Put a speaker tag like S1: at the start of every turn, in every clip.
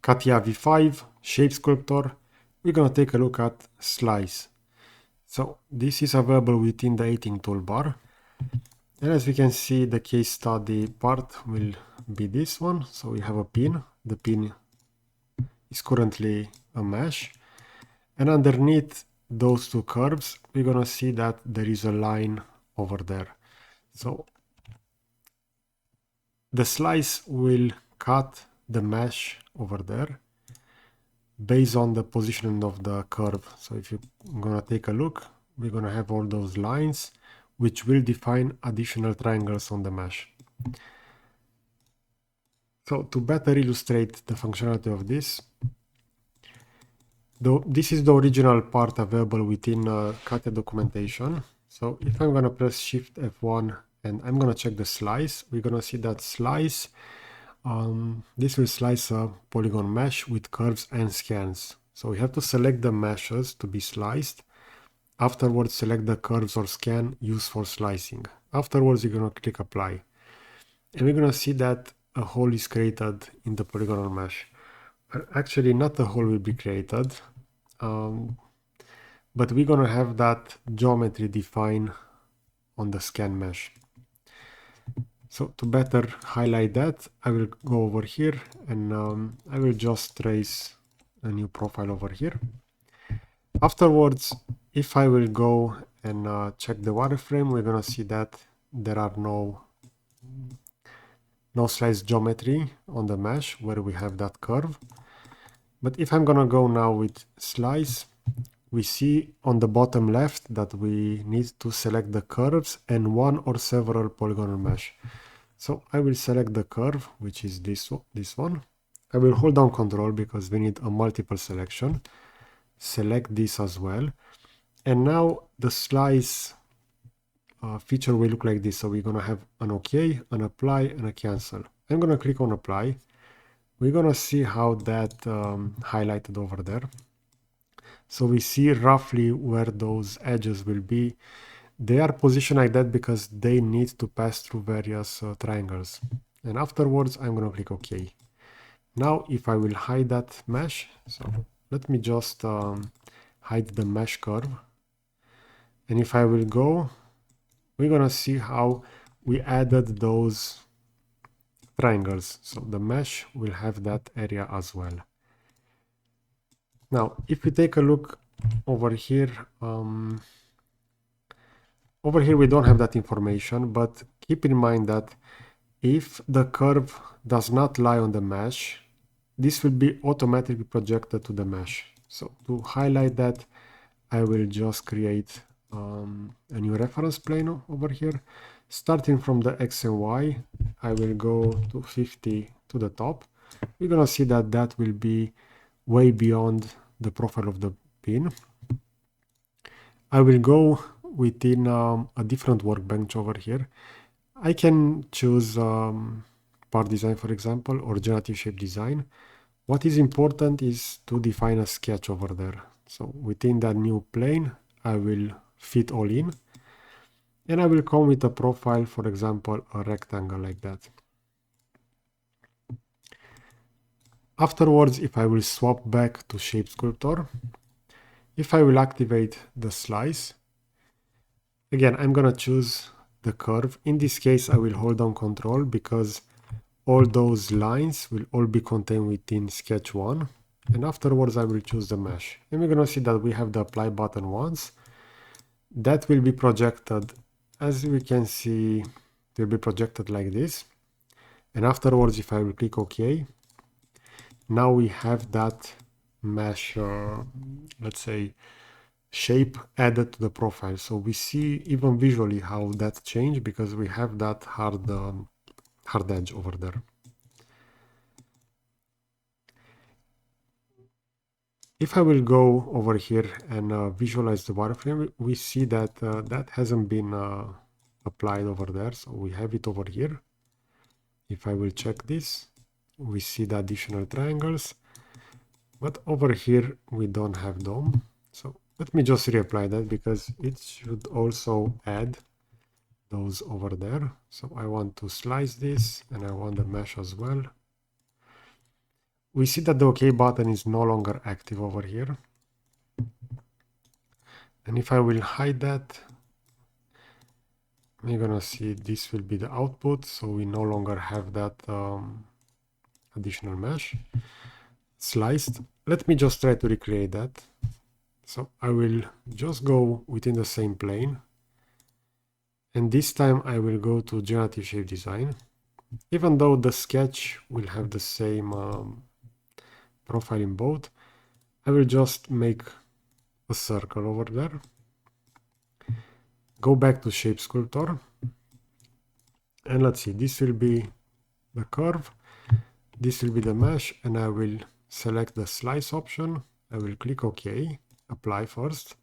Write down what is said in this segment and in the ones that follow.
S1: CATIA V5 Shape Sculptor, we're going to take a look at slice. So this is available within the editing toolbar. And as we can see, the case study part will be this one. So we have a pin. The pin is currently a mesh. And underneath those two curves, we're going to see that there is a line over there. So the slice will cut the mesh over there based on the positioning of the curve. So if you're gonna take a look, we're gonna have all those lines which will define additional triangles on the mesh. So to better illustrate the functionality of this, though this is the original part available within CATIA documentation. So if I'm gonna press Shift F1 and I'm gonna check the slice, we're gonna see that slice. This will slice a polygon mesh with curves and scans. So we have to select the meshes to be sliced. Afterwards, select the curves or scan used for slicing. Afterwards, you're going to click apply. And we're going to see that a hole is created in the polygonal mesh. Actually, not a hole will be created, but we're going to have that geometry defined on the scan mesh. So to better highlight that, I will go over here and I will just trace a new profile over here. Afterwards, if I will go and check the wireframe, we're gonna see that there are no slice geometry on the mesh where we have that curve. But if I'm gonna go now with slice, we see on the bottom left that we need to select the curves and one or several polygonal mesh. So I will select the curve, which is this one. I will hold down Control because we need a multiple selection. Select this as well. And now the slice feature will look like this. So we're going to have an OK, an apply, and a cancel. I'm going to click on apply. We're going to see how that highlighted over there. So we see roughly where those edges will be. They are positioned like that because they need to pass through various triangles. And afterwards, I'm going to click OK. Now, if I will hide that mesh, so let me just hide the mesh curve. And if I will go, we're going to see how we added those triangles. So the mesh will have that area as well. Now, if we take a look over here, we don't have that information, but keep in mind that if the curve does not lie on the mesh, this will be automatically projected to the mesh. So to highlight that, I will just create a new reference plane over here. Starting from the X and Y, I will go to 50 to the top. We're gonna see that that will be way beyond the profile of the pin. I will go within a different workbench over here. I can choose part design, for example, or generative shape design. What is important is to define a sketch over there. So within that new plane, I will fit all in. And I will come with a profile, for example, a rectangle like that. Afterwards, if I will swap back to Shape Sculptor, if I will activate the slice, again, I'm going to choose the curve. In this case, I will hold down Control because all those lines will all be contained within sketch 1. And afterwards, I will choose the mesh. And we're going to see that we have the apply button once. That will be projected, as we can see, it will be projected like this. And afterwards, if I will click OK, now we have that mesh, let's say, shape added to the profile. So we see even visually how that changed because we have that hard edge over there. If I will go over here and visualize the wireframe, we see that that hasn't been applied over there. So we have it over here. If I will check this, we see the additional triangles. But over here, we don't have them. So let me just reapply that because it should also add those over there. So I want to slice this and I want the mesh as well. we see that the OK button is no longer active over here. And if I will hide that, we're gonna see this will be the output, so we no longer have that additional mesh sliced. Let me just try to recreate that. So I will just go within the same plane, and this time I will go to generative shape design. Even though the sketch will have the same profile in both, I will just make a circle over there. Go back to Shape Sculptor, and let's see, this will be the curve, this will be the mesh, and I will select the slice option. I will click OK, apply first.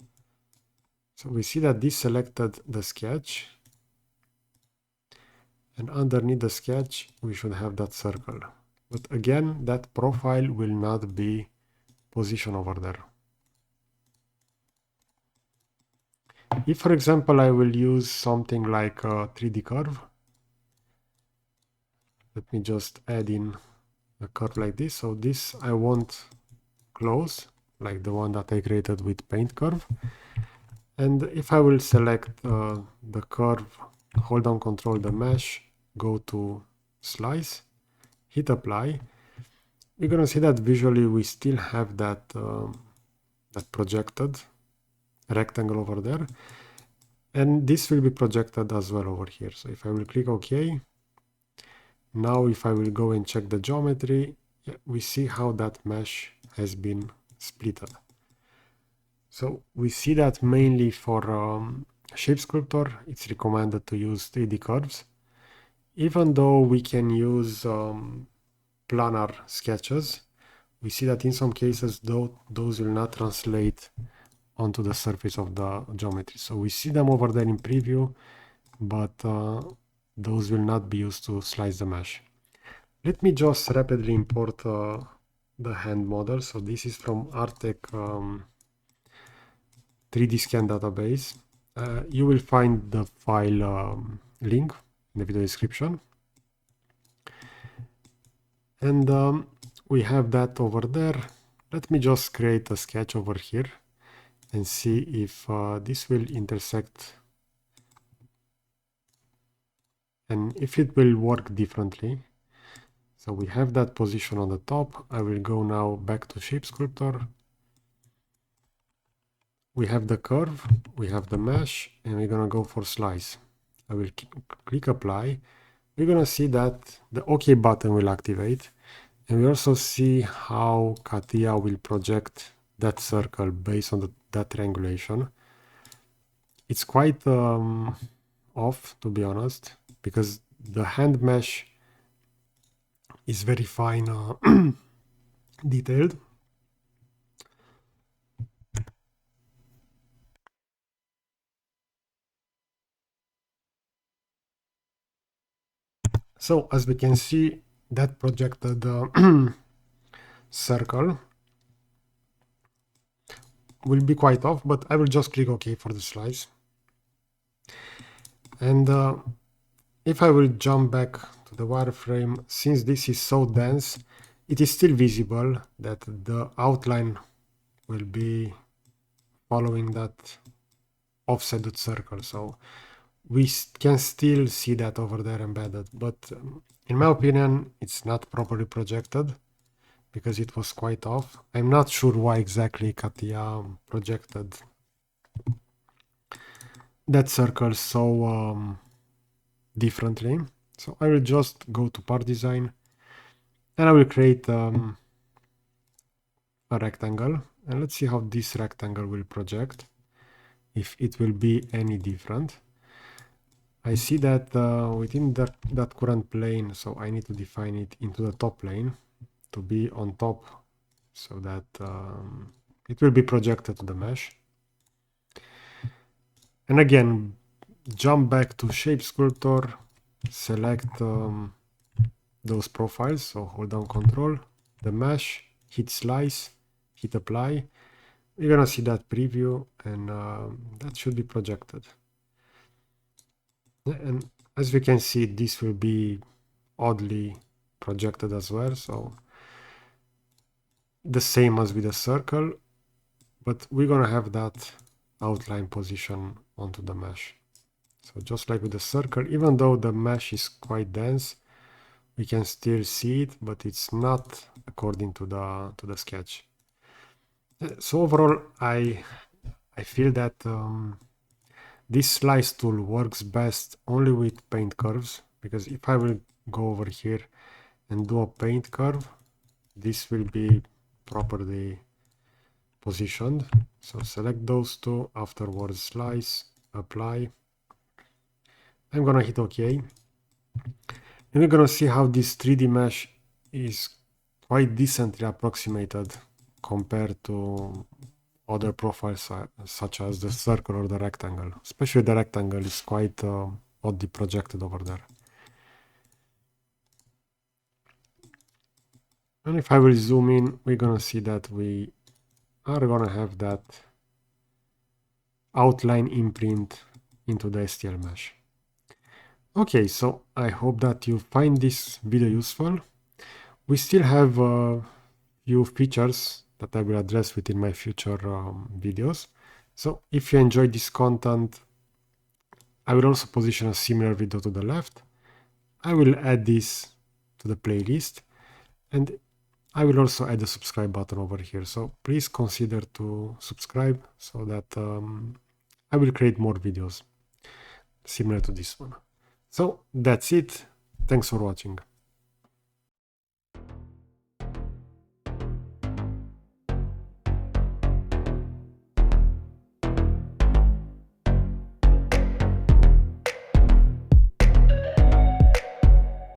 S1: So we see that this selected the sketch, and underneath the sketch we should have that circle. But again, that profile will not be positioned over there. If, for example, I will use something like a 3D curve, let me just add in a curve like this. So this I want close, like the one that I created with paint curve. And if I will select the curve, hold down Control the mesh, go to slice, hit apply, you're gonna see that visually we still have that that projected rectangle over there, and this will be projected as well over here. So if I will click OK, now if I will go and check the geometry, yeah, we see how that mesh has been splitted. So we see that mainly for Shape Sculptor, it's recommended to use 3D curves, even though we can use planar sketches. We see that in some cases, though, those will not translate onto the surface of the geometry. So we see them over there in preview, but those will not be used to slice the mesh. Let me just rapidly import the hand model. So this is from Artec 3D scan database. You will find the file link in the video description. And we have that over there. Let me just create a sketch over here and see if this will intersect and if it will work differently. So we have that position on the top. I will go now back to Shape Sculptor. We have the curve, we have the mesh, and we're gonna go for slice. I will click apply. We're gonna see that the OK button will activate, and we also see how CATIA will project that circle based on that triangulation. It's quite off, to be honest, because the hand mesh is very fine detailed. So as we can see, that projected circle will be quite off, but I will just click OK for the slice. And if I will jump back to the wireframe, since this is so dense, it is still visible that the outline will be following that offsetted circle. So we can still see that over there embedded, but in my opinion, it's not properly projected because it was quite off. I'm not sure why exactly CATIA projected that circle so differently. So I will just go to part design and I will create a rectangle, and let's see how this rectangle will project, if it will be any different. I see that within that current plane, so I need to define it into the top plane to be on top so that it will be projected to the mesh. And again, jump back to Shape Sculptor, select those profiles, so hold down Control, the mesh, hit slice, hit apply. You're gonna see that preview, and that should be projected. And as we can see, this will be oddly projected as well. So the same as with the circle, but we're gonna have that outline position onto the mesh. So just like with the circle, even though the mesh is quite dense, we can still see it, but it's not according to the sketch. So overall, I feel that this slice tool works best only with paint curves, because if I will go over here and do a paint curve, this will be properly positioned. So select those two, afterwards slice, apply. I'm gonna hit OK. And we're gonna see how this 3D mesh is quite decently approximated compared to other profiles such as the circle or the rectangle. Especially the rectangle is quite oddly projected over there. And if I will zoom in, we're gonna see that we are gonna have that outline imprint into the STL mesh. Okay, so I hope that you find this video useful. We still have a few features that I will address within my future videos. So if you enjoyed this content, I will also position a similar video to the left. I will add this to the playlist, and I will also add the subscribe button over here. So please consider to subscribe so that I will create more videos similar to this one. So that's it. Thanks for watching.